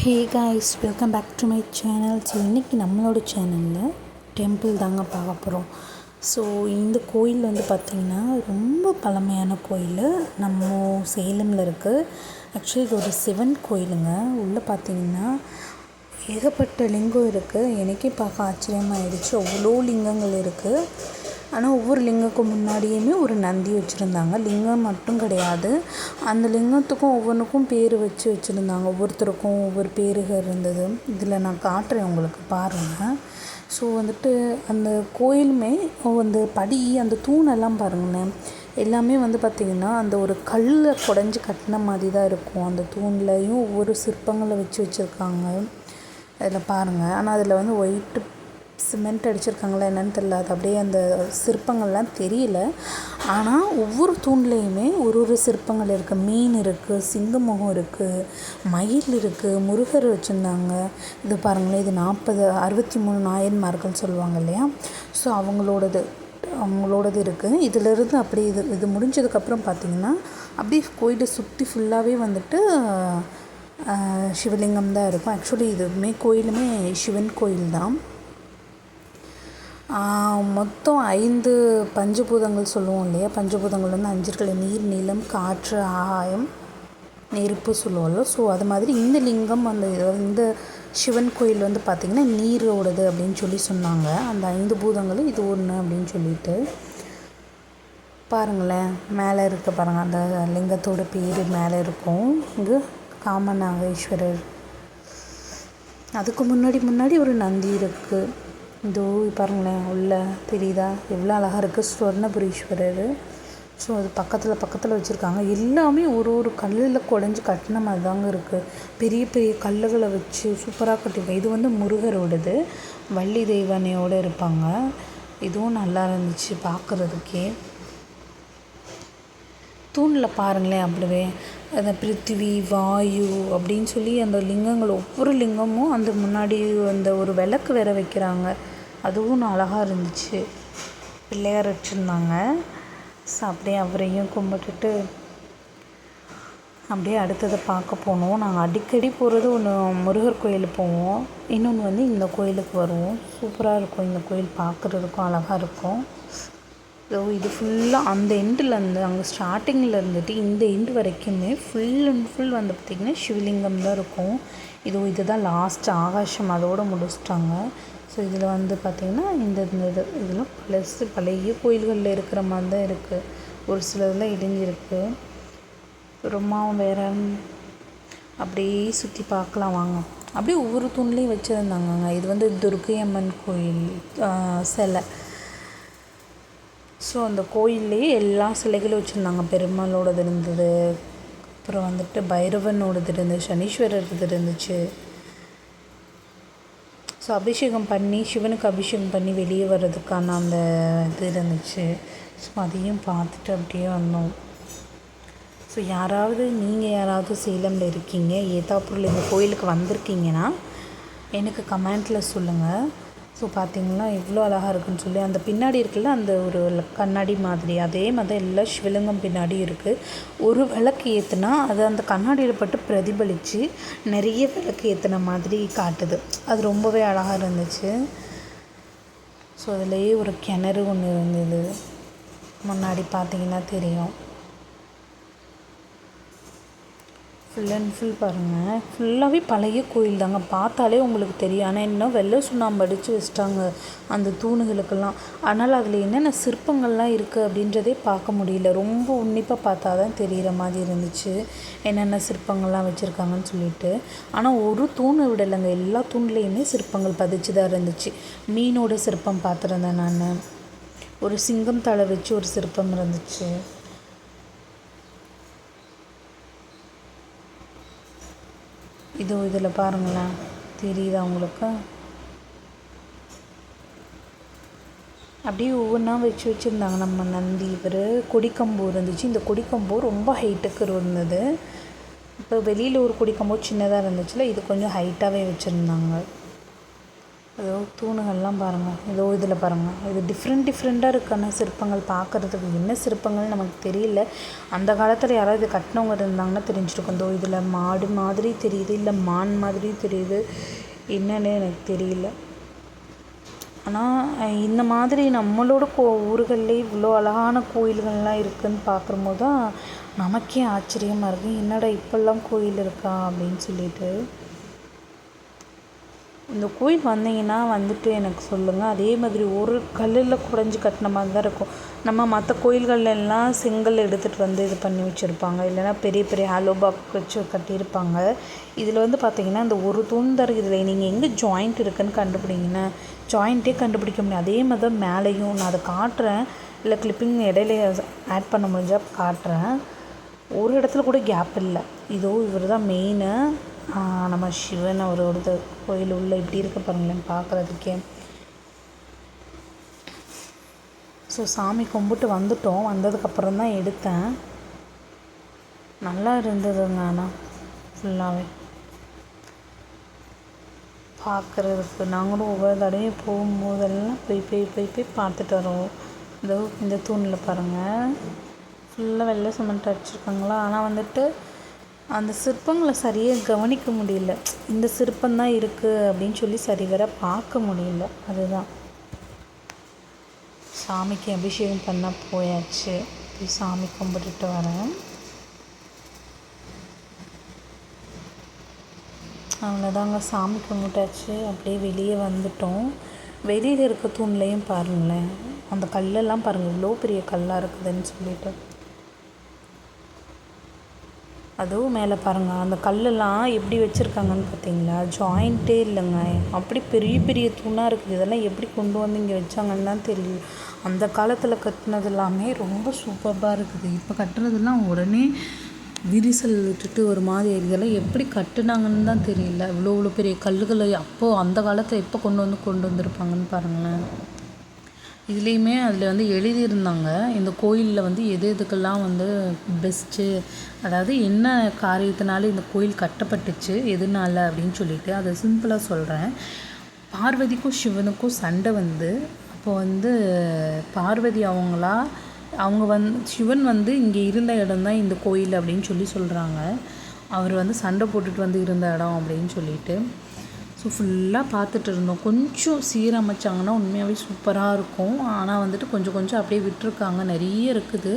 Hey guys, welcome back to my channel. So இன்றைக்கி நம்மளோட சேனலில் டெம்பிள் தாங்க பார்க்க போகிறோம். ஸோ இந்த கோயில் வந்து பார்த்திங்கன்னா ரொம்ப பழமையான கோயில், நம்ம சேலமில் இருக்குது. ஆக்சுவலி இது ஒரு சிவன் கோயிலுங்க. உள்ளே பார்த்திங்கன்னா ஏகப்பட்ட லிங்கம் இருக்குது. எனக்கே பார்க்க ஆச்சரியமாகிடுச்சு, அவ்வளோ லிங்கங்கள் இருக்குது. ஆனால் ஒவ்வொரு லிங்கத்துக்கு முன்னாடியுமே ஒரு நந்தி வச்சுருந்தாங்க. லிங்கம் மட்டும் கிடையாது, அந்த லிங்கத்துக்கும் ஒவ்வொன்றுக்கும் பேர் வச்சுருந்தாங்க. ஒவ்வொருத்தருக்கும் ஒவ்வொரு பேருகள் இருந்தது. இதில் நான் காட்டுறேன் உங்களுக்கு, பாருங்கள். ஸோ வந்துட்டு அந்த கோயிலுமே அந்த படி, அந்த தூணெல்லாம் பாருங்களேன், எல்லாமே வந்து பார்த்திங்கன்னா அந்த ஒரு கல்லை குடஞ்சி கட்டின மாதிரி தான் இருக்கும். அந்த தூண்லையும் ஒவ்வொரு சிற்பங்களை வச்சுருக்காங்க. அதில் பாருங்கள். ஆனால் அதில் வந்து ஒயிட்டு சிமெண்ட் அடிச்சிருக்காங்களா என்னென்னு தெரியல, அது அப்படியே அந்த சிற்பங்கள்லாம் தெரியல. ஆனால் ஒவ்வொரு தூண்லேயுமே ஒரு சிற்பங்கள் இருக்குது. மீன் இருக்குது, சிங்கமுகம் இருக்குது, மயில் இருக்குது, முருகர் வச்சுருந்தாங்க. இது பாருங்களேன், இது 63 நாயன்மார்கள் சொல்லுவாங்க இல்லையா, ஸோ அவங்களோடது இருக்குது. இதிலிருந்து அப்படியே இது முடிஞ்சதுக்கப்புறம் பார்த்திங்கன்னா அப்படியே கோயிலை சுற்றி ஃபுல்லாகவே வந்துட்டு சிவலிங்கம் தான் இருக்கும். ஆக்சுவலி இதுவுமே கோயிலுமே சிவன் கோயில் தான். மொத்தம் 5 பஞ்சபூதங்கள் சொல்லுவோம் இல்லையா. பஞ்சபூதங்கள் வந்து 5 இருக்குல்ல, நீர், நிலம், காற்று, ஆகாயம், நெருப்பு சொல்லுவோம்ல. ஸோ அது மாதிரி இந்த லிங்கம், இந்த சிவன் கோயில் வந்து பார்த்திங்கன்னா நீரோடது அப்படின்னு சொன்னாங்க. அந்த 5 பூதங்களும் இது ஒன்று அப்படின்னு சொல்லிட்டு பாருங்களேன். மேலே இருக்க பாருங்கள், அந்த லிங்கத்தோட பேர் மேலே இருக்கும். இங்கே காமநாகேஸ்வரர். அதுக்கு முன்னாடி ஒரு நந்தி இருக்குது. இதோ பாருங்களேன், உள்ள தெரியுதா எவ்வளோ அழகாக இருக்குது, ஸ்வர்ணபுரீஸ்வரர். ஸோ அது பக்கத்தில் வச்சுருக்காங்க. எல்லாமே ஒரு கல்லில் குடஞ்சி கட்டின மாதிரி தாங்க இருக்குது. பெரிய கல்லுகளை வச்சு சூப்பராக கட்டியிருக்கேன். இது வந்து முருகரோடது, வள்ளி தெய்வானையோடு இருப்பாங்க. இதுவும் நல்லா இருந்துச்சு பார்க்குறதுக்கே. தூணில் பாருங்களேன், அப்படியே அந்த பிருத்திவி, வாயு அப்படின்னு சொல்லி அந்த லிங்கங்கள், ஒவ்வொரு லிங்கமும் அந்த முன்னாடி அந்த ஒரு விளக்கு வேற வைக்கிறாங்க. அதுவும் அழகாக இருந்துச்சு. பிள்ளையார் வச்சுருந்தாங்க. ஸோ அப்படியே அவரையும் கும்பிட்டுட்டு அப்படியே அடுத்ததை பார்க்க போனோம். நாங்கள் அடிக்கடி போகிறது ஒன்று முருகர் கோயிலுக்கு போவோம், இன்னொன்று வந்து இந்த கோயிலுக்கு வருவோம். சூப்பராக இருக்கும் இந்த கோயில், பார்க்குறதுக்கும் அழகாக இருக்கும். ஸோ இது ஃபுல்லாக அந்த எண்டுலேருந்து, அங்கே ஸ்டார்டிங்கில் இருந்துட்டு இந்த எண்டு வரைக்குமே ஃபுல் அண்ட் ஃபுல் வந்து பார்த்திங்கன்னா சிவலிங்கம் தான் இருக்கும். இதுதான் லாஸ்ட் ஆகாசம், அதோடு முடிச்சிட்டாங்க. ஸோ இதில் வந்து பார்த்திங்கன்னா இதெல்லாம் பழைய கோயில்களில் இருக்கிற மாதிரி தான் இருக்குது. ஒரு சிலதெல்லாம் இடிஞ்சிருக்கு. ரொம்பவும் வேறு அப்படியே சுற்றி பார்க்கலாம் வாங்க. அப்படியே ஒவ்வொரு தூண்லேயும் வச்சுருந்தாங்கங்க. இது வந்து துர்க்கை அம்மன் கோயில் சிலை. ஸோ அந்த கோயில்லையே எல்லா சிலைகளும் வச்சுருந்தாங்க. பெருமாளோடது இருந்தது, அப்புறம் வந்துட்டு பைரவனோடது இருந்துச்சு, சனீஸ்வரர் இருந்துச்சு. ஸோ அபிஷேகம் பண்ணி, சிவனுக்கு அபிஷேகம் பண்ணி வெளியே வர்றதுக்கான அந்த இது இருந்துச்சு. ஸோ அதையும் பார்த்துட்டு அப்படியே வந்தோம். ஸோ நீங்கள் யாராவது சேலமில் இருக்கீங்க, ஏத்தாப்பூரில் இந்த கோயிலுக்கு வந்திருக்கீங்கன்னா எனக்கு கமெண்ட்டில் சொல்லுங்கள். ஸோ பார்த்திங்கன்னா இவ்வளோ அழகாக இருக்குன்னு சொல்லி, அந்த பின்னாடி இருக்குல்ல அந்த ஒரு கண்ணாடி மாதிரி, அதே மாதிரி எல்லாம் சிவலிங்கம் பின்னாடி இருக்குது. ஒரு விளக்கு ஏற்றுனா அது அந்த கண்ணாடியில் பட்டு பிரதிபலித்து நிறைய விளக்கு ஏற்றின மாதிரி காட்டுது. அது ரொம்பவே அழகாக இருந்துச்சு. ஸோ அதுலேயே ஒரு கிணறு ஒன்று இருந்தது, முன்னாடி பார்த்திங்கன்னா தெரியும். ஃபுல் அண்ட் ஃபுல் பாருங்கள், ஃபுல்லாகவே பழைய கோயில் தாங்க, பார்த்தாலே உங்களுக்கு தெரியும். ஆனால் இன்னும் வெள்ளை சுண்ணாம்பு அடித்து வச்சிட்டாங்க அந்த தூணுகளுக்கெல்லாம். அதனால் அதில் என்னென்ன சிற்பங்கள்லாம் இருக்குது அப்படின்றதே பார்க்க முடியல. ரொம்ப உன்னிப்பாக பார்த்தா தான் தெரிகிற மாதிரி இருந்துச்சு என்னென்ன சிற்பங்கள்லாம் வச்சுருக்காங்கன்னு சொல்லிட்டு. ஆனால் ஒரு தூணை விடலைங்க, எல்லா தூண்லேயுமே சிற்பங்கள் பதிச்சு தான் இருந்துச்சு. மீனோட சிற்பம் பார்த்துருந்தேன் நான். ஒரு சிங்கம் தலை வச்சு ஒரு சிற்பம் இருந்துச்சு. இதில் பாருங்களேன், தெரியுதா உங்களுக்கு? அப்படியே ஒவ்வொன்றா வச்சுருந்தாங்க. நம்ம நந்தி, கொடிக்கம்பு இருந்துச்சு. இந்த கொடிக்கம்பு ரொம்ப ஹைட்டுக்கு இருந்தது. இப்போ வெளியில் ஒரு கொடிக்கம்பு சின்னதாக இருந்துச்சுல, இது கொஞ்சம் ஹைட்டாகவே வச்சுருந்தாங்க. ஏதோ தூணுகள்லாம் பாருங்கள், ஏதோ இதில் பாருங்கள், இது டிஃப்ரெண்ட்டாக இருக்கான சிற்பங்கள் பார்க்குறதுக்கு. என்ன சிற்பங்கள் நமக்கு தெரியல. அந்த காலத்தில் யாராவது கட்டினவங்க இருந்தாங்கன்னா தெரிஞ்சிருக்கும். இதோ இதில் மாடு மாதிரி தெரியுது, இல்லை மான் மாதிரி தெரியுது, என்னன்னு எனக்கு தெரியல. ஆனால் இந்த மாதிரி நம்மளோட ஊர்கள்லேயே இவ்வளோ அழகான கோயில்கள்லாம் இருக்குதுன்னு பார்க்கும்போது தான் நமக்கே ஆச்சரியமாக இருக்குது. என்னடா இப்போல்லாம் கோயில் இருக்கா அப்படின்னு சொல்லிட்டு. இந்த கோயில் வந்தீங்கன்னா வந்துட்டு எனக்கு சொல்லுங்கள். அதே மாதிரி ஒரு கல்லில் குடைஞ்சி கட்டின மாதிரி தான் இருக்கும். நம்ம மற்ற கோயில்கள்லாம் செங்கல் எடுத்துகிட்டு வந்து இது பண்ணி வச்சுருப்பாங்க, இல்லைனா பெரிய பெரிய ஹாலோபாக் வச்சு கட்டியிருப்பாங்க. இதில் வந்து பார்த்திங்கன்னா இந்த ஒரு தூண் தான் இருக்குது. இதில் நீங்கள் எங்கே ஜாயிண்ட் இருக்குதுன்னு கண்டுபிடிங்கன்னா ஜாயிண்ட்டே கண்டுபிடிக்க முடியும். அதே மாதிரி தான் மேலேயும். நான் அதை காட்டுறேன், இல்லை கிளிப்பிங் இடையில ஆட் பண்ண முடிஞ்சால் காட்டுறேன். ஒரு இடத்துல கூட கேப் இல்லை. இதோ இவர் தான் மெயினு நம்ம சிவன். அவரோட கோயில் உள்ள இப்படி இருக்க பாருங்களேன் பார்க்குறதுக்கே. ஸோ சாமி கும்பிட்டு வந்துட்டோம். வந்ததுக்கப்புறம் தான் எடுத்தேன். நல்லா இருந்ததுங்க. ஆனால் ஃபுல்லாகவே பார்க்குறதுக்கு நாங்களும் ஒவ்வொரு தடவையும் போகும்போதெல்லாம் போய் பார்த்துட்டு வரோம். இதோ இந்த தூணில் பாருங்கள், ஃபுல்லாக வெள்ளை சிமெண்ட் அடிச்சிருக்காங்களா. ஆனால் வந்துட்டு அந்த சிற்பங்களை சரியாக கவனிக்க முடியல. இந்த சிற்பந்தான் இருக்குது அப்படின்னு சொல்லி சரிவர பார்க்க முடியல. அதுதான். சாமிக்கு அபிஷேகம் பண்ண போயாச்சு. போய் சாமி கும்பிட்டுட்டு வரேன். அவ்வளோதாங்க, சாமி கும்பிட்டாச்சு. அப்படியே வெளியே வந்துட்டோம். வெளியில் இருக்க தூண்லேயும் பாருங்களேன், அந்த கல்லெல்லாம் பாருங்கள் இவ்வளோ பெரிய கல்லாக இருக்குதுன்னு சொல்லிட்டு. அதுவும் மேலே பாருங்கள், அந்த கல்லெல்லாம் எப்படி வச்சுருக்காங்கன்னு பார்த்தீங்களா? ஜாயிண்ட்டே இல்லைங்க, அப்படி பெரிய பெரிய தூணாக இருக்குது. இதெல்லாம் எப்படி கொண்டு வந்து இங்கே வச்சாங்கன்னு தான் தெரியல. அந்த காலத்தில் கட்டினது எல்லாமே ரொம்ப சூப்பராக இருக்குது. இப்போ கட்டுறதெல்லாம் உடனே விரிசல் விட்டுட்டு ஒரு மாதிரி இதெல்லாம் எப்படி கட்டுனாங்கன்னு தான் தெரியல. இவ்வளோ பெரிய கல்லுகளை அப்போது அந்த காலத்தில் எப்போ கொண்டு வந்திருப்பாங்கன்னு பாருங்களேன். இதுலேயுமே அதில் வந்து எழுதியிருந்தாங்க, இந்த கோயிலில் வந்து எதுக்கெல்லாம் வந்து பெஸ்ட்டு, அதாவது என்ன காரியத்தினால இந்த கோயில் கட்டப்பட்டுச்சு, எதனால அப்படின்னு சொல்லிட்டு அதை சிம்பிளாக சொல்கிறேன். பார்வதிக்கும் சிவனுக்கும் சண்டை வந்து அப்போ வந்து பார்வதி அவங்க சிவன் வந்து இங்கே இருந்த இடம் தான் இந்த கோயில் அப்படின்னு சொல்கிறாங்க. அவர் வந்து சண்டை போட்டுட்டு வந்து இருந்த இடம் அப்படின்னு சொல்லிட்டு. ஸோ ஃபுல்லாக பார்த்துட்டு இருந்தோம். கொஞ்சம் சீரமைச்சாங்கன்னா உண்மையாகவே சூப்பராக இருக்கும். ஆனால் வந்துட்டு கொஞ்சம் அப்படியே விட்டுருக்காங்க, நிறைய இருக்குது.